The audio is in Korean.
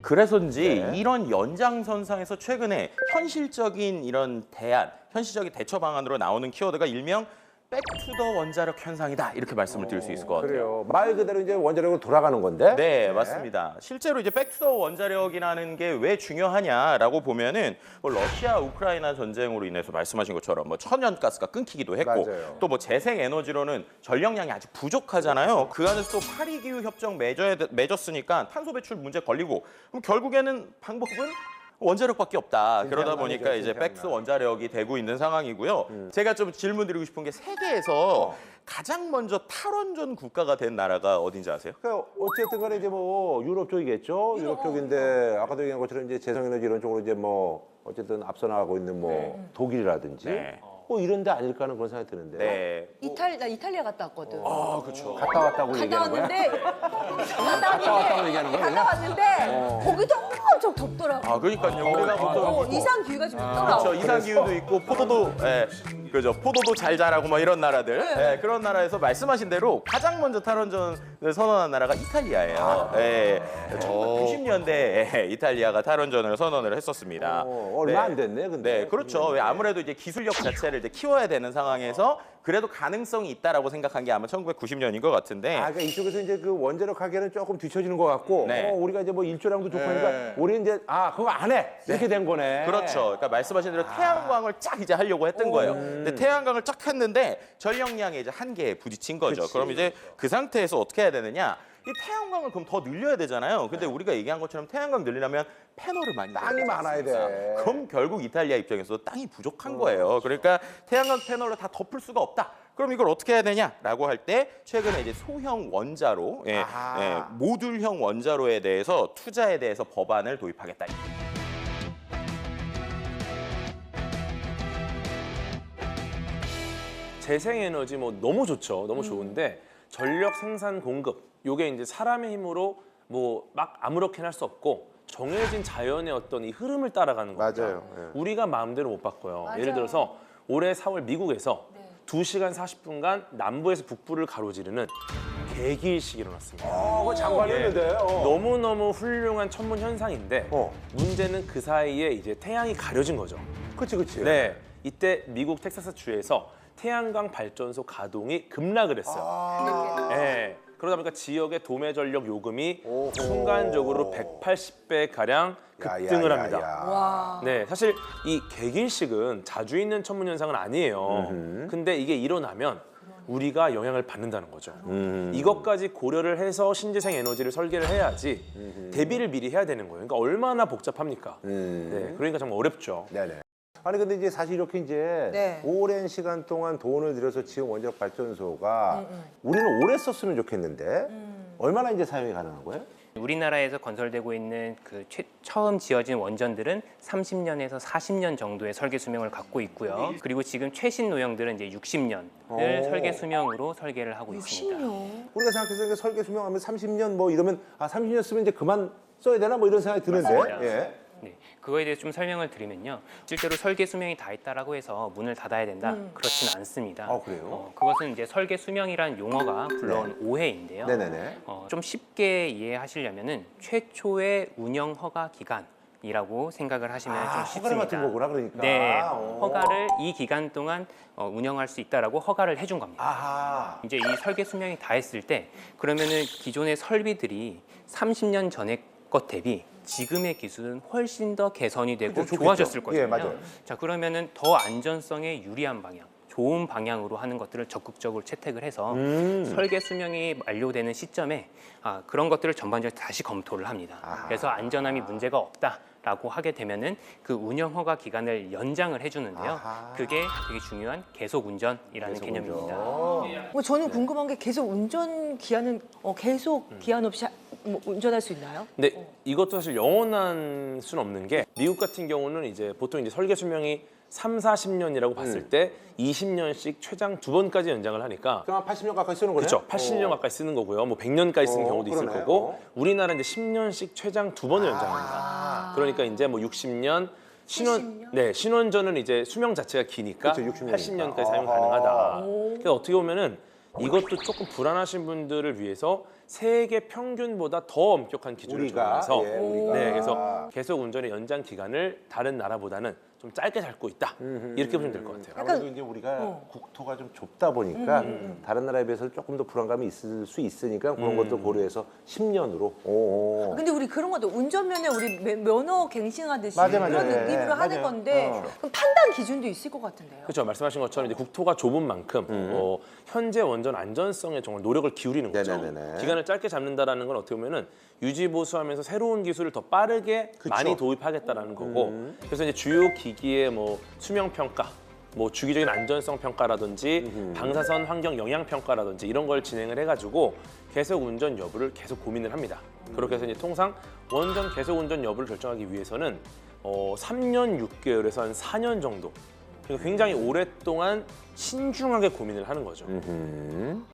그래서인지 네. 이런 연장선상에서 최근에 현실적인 이런 대안, 현실적인 대처 방안으로 나오는 키워드가 일명 백투더 원자력 현상이다 이렇게 말씀을 드릴 수 있을 것 같아요. 그래요. 말 그대로 이제 원자력으로 돌아가는 건데. 네, 맞습니다. 실제로 이제 백투더 원자력이라는 게 왜 중요하냐라고 보면은 뭐 러시아 우크라이나 전쟁으로 인해서 말씀하신 것처럼 뭐 천연가스가 끊기기도 했고 맞아요. 또 뭐 재생 에너지로는 전력량이 아직 부족하잖아요. 그 안에서 또 파리 기후 협정 맺었으니까 탄소 배출 문제 걸리고 그럼 결국에는 방법은 원자력밖에 없다. 그러다 보니까 이제 백투더 원자력이 되고 있는 상황이고요. 제가 좀 질문드리고 싶은 게 세계에서 가장 먼저 탈원전 국가가 된 나라가 어딘지 아세요? 그러니까 어쨌든 간에 이제 뭐 유럽 쪽이겠죠. 유럽 쪽인데 아까도 얘기한 것처럼 이제 재생에너지 이런 쪽으로 이제 뭐 어쨌든 앞서 나가고 있는 뭐 독일이라든지 네. 뭐 이런 데 아닐까 하는 그런 생각이 드는데. 네. 나 이탈리아 갔다 왔거든. 아, 그렇죠. 갔다 왔다고 갔다 얘기하는 거야? 왔는데 갔다 왔다고 얘기하는 거야? 갔다 왔는데 거기도 엄청 덥더라고. 아, 그러니까요. 우리가 보통 이상 기후가 좀 있더라고. 그렇죠. 이상 기후도 있고 포도도 그죠. 포도도 잘 자라고 뭐 이런 나라들. 그런 나라에서 말씀하신 대로 가장 먼저 탈원전을 선언한 나라가 이탈리아예요. 1990년대에 이탈리아가 탈원전을 선언을 했었습니다. 얼마 안 됐네, 근데. 네, 그렇죠. 아무래도 이제 기술력 자체를 이제 키워야 되는 상황에서 그래도 가능성이 있다라고 생각한 게 아마 1990년인 것 같은데. 그러니까 이쪽에서 이제 그 원자력 하기에는 조금 뒤처지는 것 같고, 네. 우리가 이제 뭐 일조량도 좋고 하니까 우리 이제 그거 안 해. 이렇게 된 거네. 그렇죠. 그러니까 말씀하신 대로 태양광을 쫙 이제 하려고 했던 거예요. 근데 태양광을 쫙 했는데 전력량에 이제 한계에 부딪힌 거죠. 그치. 그럼 이제 그 상태에서 어떻게 해야 되느냐? 이 태양광을 그럼 더 늘려야 되잖아요. 근데 우리가 얘기한 것처럼 태양광 늘리려면 패널을 많이 땅이 많아야 돼. 그럼 결국 이탈리아 입장에서도 땅이 부족한 거예요. 그러니까 태양광 패널로 다 덮을 수가 없다. 그럼 이걸 어떻게 해야 되냐라고 할 때 최근에 이제 소형 원자로, 모듈형 원자로에 대해서 투자에 대해서 법안을 도입하겠다. 재생에너지 뭐 너무 좋죠. 너무 좋은데 전력 생산 공급 요게 이제 사람의 힘으로 뭐 막 아무렇게나 할 수 없고 정해진 자연의 어떤 이 흐름을 따라가는 겁니다. 맞아요. 우리가 마음대로 못 바꿔요. 맞아요. 예를 들어서 올해 4월 미국에서 2시간 40분간 남부에서 북부를 가로지르는 개기일식이 일어났습니다. 그거 장관했는데. 너무너무 훌륭한 천문 현상인데 문제는 그 사이에 이제 태양이 가려진 거죠. 그치. 네, 이때 미국 텍사스 주에서 태양광 발전소 가동이 급락을 했어요. 네, 그러다 보니까 지역의 도매 전력 요금이 순간적으로 180배 가량 급등을 합니다. 와. 네, 사실 이 개기일식은 자주 있는 천문 현상은 아니에요. 근데 이게 일어나면 우리가 영향을 받는다는 거죠. 이것까지 고려를 해서 신재생 에너지를 설계를 해야지 대비를 미리 해야 되는 거예요. 그러니까 얼마나 복잡합니까? 네, 그러니까 정말 어렵죠. 네네. 아니 근데 이제 사실 이렇게 이제 네. 오랜 시간 동안 돈을 들여서 지은 원자력 발전소가 우리는 오래 썼으면 좋겠는데 얼마나 이제 사용이 가능한 거예요? 우리나라에서 건설되고 있는 그 처음 지어진 원전들은 30년에서 40년 정도의 설계 수명을 갖고 있고요. 그리고 지금 최신 노형들은 이제 60년을 설계 수명으로 설계를 하고 있습니다. 60년. 우리가 생각해서 설계 수명하면 30년 뭐 이러면 30년 쓰면 이제 그만 써야 되나 뭐 이런 생각이 드는데. 맞습니다. 예. 네, 그거에 대해서 좀 설명을 드리면요. 실제로 설계 수명이 다 있다라고 해서 문을 닫아야 된다? 그렇진 않습니다. 그래요? 그것은 이제 설계 수명이라는 용어가 불러온 오해인데요. 네네네. 좀 쉽게 이해하시려면은 최초의 운영 허가 기간이라고 생각을 하시면 좀 쉽습니다. 허가를 맡은 거구나 그러니까. 네, 허가를 이 기간 동안 운영할 수 있다라고 허가를 해준 겁니다. 아하. 이제 이 설계 수명이 다 했을 때 그러면은 기존의 설비들이 30년 전의 것 대비 지금의 기술은 훨씬 더 개선이 되고 그렇죠, 좋겠죠. 좋아졌을 거잖아요. 예, 맞아요. 자, 그러면은 더 안전성에 유리한 방향, 좋은 방향으로 하는 것들을 적극적으로 채택을 해서 설계 수명이 만료되는 시점에 그런 것들을 전반적으로 다시 검토를 합니다. 그래서 안전함이 문제가 없다라고 하게 되면은 그 운영 허가 기간을 연장을 해주는데요. 그게 되게 중요한 계속 운전이라는 개념입니다. 저는 궁금한 게 계속 운전 기한은 계속 기한 없이 뭐 운전할 수 있나요? 근데 이것도 사실 영원한 수는 없는 게 미국 같은 경우는 이제 보통 이제 설계 수명이 3, 40년이라고 봤을 때 20년씩 최장 2번까지 연장을 하니까 그럼 80년 가까이 쓰는 거네? 그렇죠. 80년 가까이 쓰는 거고요. 뭐 100년까지 쓰는 경우도 있을 그러네. 거고 우리나라는 이제 10년씩 최장 2번을 연장합니다. 그러니까 이제 뭐 60년 신원전은 이제 수명 자체가 기니까 그렇죠, 60년 이니까. 80년까지 사용 가능하다. 그래서 어떻게 보면은 이것도 조금 불안하신 분들을 위해서 세계 평균보다 더 엄격한 기준을 적용해서 우리가 네, 그래서 계속 운전의 연장 기간을 다른 나라보다는 좀 짧게 잡고 있다. 이렇게 보시면 될 것 같아요. 아무래도 이제 우리가 국토가 좀 좁다 보니까 다른 나라에 비해서 조금 더 불안감이 있을 수 있으니까 그런 것도 고려해서 10년으로. 근데 우리 그런 것도 운전면허 우리 면허 갱신하듯이 맞아, 맞아. 그런 느낌으로 맞아요. 하는 건데 그럼 판단 기준도 있을 것 같은데요. 그렇죠. 말씀하신 것처럼 이제 국토가 좁은 만큼 현재 원전 안전성에 정말 노력을 기울이는 거죠. 네네네네. 기간을 짧게 잡는다라는 건 어떻게 보면은 유지 보수하면서 새로운 기술을 더 빠르게 많이 도입하겠다라는 거고. 그래서 이제 주요 기기의 뭐 수명 평가, 뭐 주기적인 안전성 평가라든지 방사선 환경 영향 평가라든지 이런 걸 진행을 해가지고 계속 운전 여부를 계속 고민을 합니다. 그렇게 해서 이제 통상 원전 계속 운전 여부를 결정하기 위해서는 3년 6개월에서 한 4년 정도. 그러니까 굉장히 오랫동안 신중하게 고민을 하는 거죠.